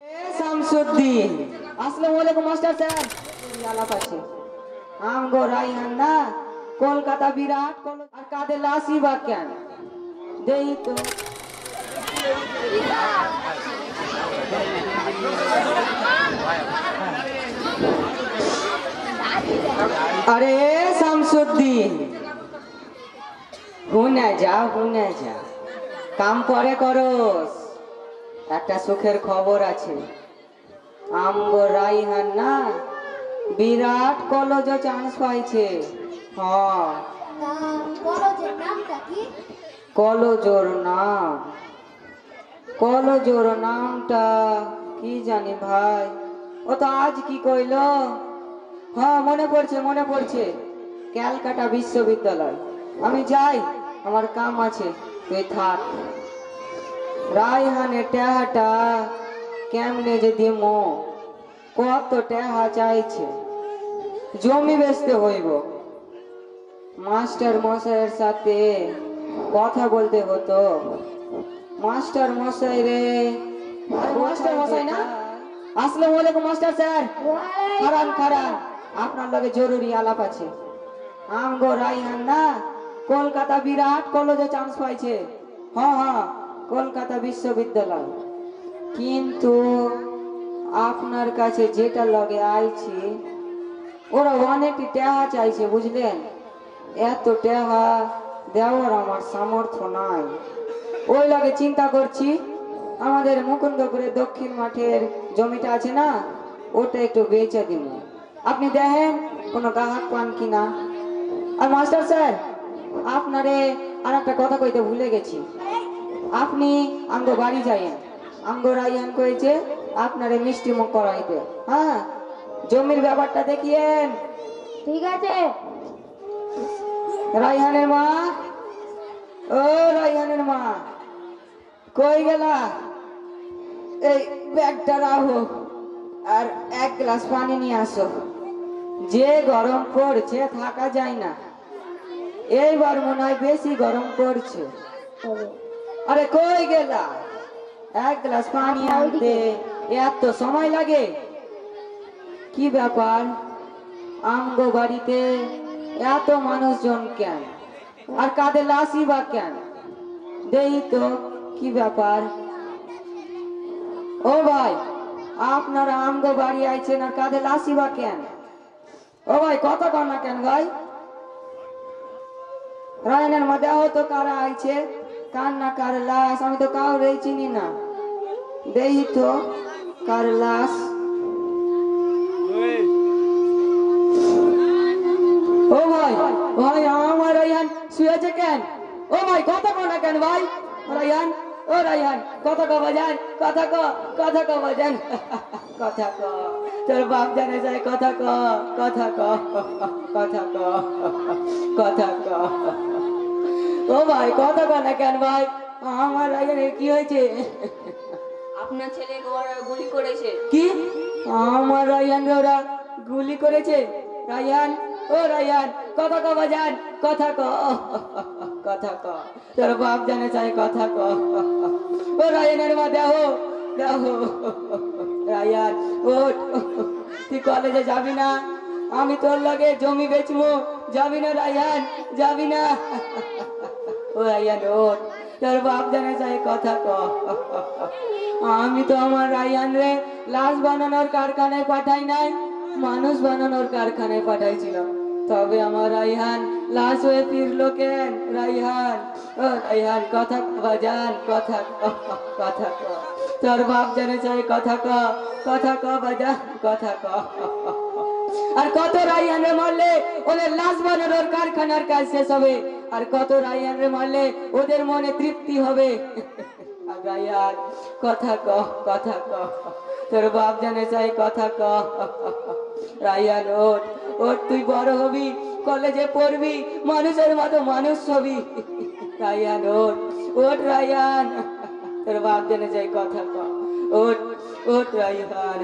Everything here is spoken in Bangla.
শামসুদ্দিন, আসসালামু আলাইকুম মাস্টার স্যার। আলাপ আছে আমগো রাইহান না কলকাতা বিরাট আর কাদের লাসি বা কেন দেই তো। আরে শামসুদ্দিন, হুনে যা কাম পরে করস। একটা সুখের খবর আছে, আমগো রাইহান না বিরাট কলেজে চান্স পাইছে। হ্যাঁ, কলেজের নামটা কি জানি ভাই, ও তো আজ কি কইল। হ্যাঁ মনে পড়ছে ক্যালকাটা বিশ্ববিদ্যালয়। আমি যাই, আমার কাম আছে, তুই থাক। রাইহানের টেহাটা কেমনে যে দিমো, কত টেহা চাইছে, জমি বেচতে হইব। মাস্টার মশাইয়ের সাথে কথা বলতে হতো। মাস্টার মশাই রে, মাস্টার মশাই না, আসসালামু আলাইকুম মাস্টার স্যার। খারান, আপনার লগে জরুরি আলাপ আছে। আমগো রাইহান না কলকাতা বিরাট কলেজে চান্স পাইছে। হ্যাঁ, কলকাতা বিশ্ববিদ্যালয়। কিন্তু আপনার কাছে যেটা লগে আইছি, ওরা অনেকটি টেহা চাইছে, বুঝলেন। এত টেহা দেওয়ার আমার সামর্থ্য নাই। ওই লাগে চিন্তা করছি, আমাদের মুকুন্দপুরে দক্ষিণ মাঠের জমিটা আছে না, ওটা একটু বেচে দিব। আপনি দেখেন কোনো গ্রাহক পান কিনা। আর মাস্টার স্যার, আপনারে আর একটা কথা কইতে ভুলে গেছি। আপনি আমগো বাড়ি যাইয়েন, আমগো রাইহান কইছে আপনারে মিষ্টি মুখ করাইতে। হ্যাঁ, জমির ব্যাপারটা দেখিয়েন। ঠিক আছে। রাইহানের মা, ও রাইহানের মা, কই গেলা? এই ব্যাগটা রাখো আর এক গ্লাস পানি নিয়ে আসো। যে গরম পড়ছে থাকা যায় না, এইবার মনে হয় বেশি গরম পড়ছে। আরে কই গেলা? এক গ্লাস পানি আনতে এত সময় লাগে? কি ব্যাপার, আমগো বাড়িতে এত মানুষজন কেন, আর কাদের লাসি বা কেন? দেই তো কি ব্যাপার। ও ভাই, আপনারা আমগো বাড়ি আইছেন আর কাদের লাসি বা কেন? ও ভাই, কত কন্যা কেন ভাই? রায়নের মধ্যে তো কারা আইছে, কার না কার লাশ, আমি তো কাউরে চিনি না। দেই তো কার লাশ। ও ভাই, আমার রায়হান শুয়েছে কেন? ও ভাই, কত কন্যা কেন ভাই? রায়হান, ও রায়হান, কথা ক বাজান, কথা ক বাজান, কথা ক। তোর বাপ জানে যায়, কথা ক। ও ভাই, কথা ক না কেন ভাই? আমার রায়হানের কি হয়েছে? আপনার ছেলে গুলি করেছে। কি? আমার রায়হান ওরা গুলি করেছে? রায়হান, ও রায়হান, কথা ক বাজান, কথা ক। তোর বাপ জানে চাই, কথা ক। ও রায়হানের মা, দেখো। রায়হান ওঠ, তুই কলেজে যাবি না? আমি তোর লগে জমি বেচবো, যাবি না রায়হান? যাবি না? ও রায়হান ওঠ, তোর বাপ জানে চাই, কথা ক। আমি তো আমার রায়হান রে লাশ বানানোর কারখানায় পাঠাই নাই, মানুষ বানানোর কারখানায় পাঠাইছিলাম। তবে আমার রায়হান লাশ হয়ে ফিরলো কেন? রায়হান, ও রায়হান, কথা ক বাজান, কথা ক। তোর বাপ জানে চাই, কথা ক বাজান, কথা ক। আর কত রায়হান রে মারলে ওদের লাশ বানানোর কারখানার কাজ শেষ হবে, আর কত রায়হান রে মারলে ওদের মনে তৃপ্তি হবে। রায়হান, কথা ক। তোর বাপ জানে চাই, কথা ক। রায়হান ওঠ, তুই বড় হবি, কলেজে পড়বি, মানুষের মতো মানুষ হবি। রায়হান ওঠ রায়হান, তোর বাপ জানে চাই, কথা ক। ওঠ রায়হান।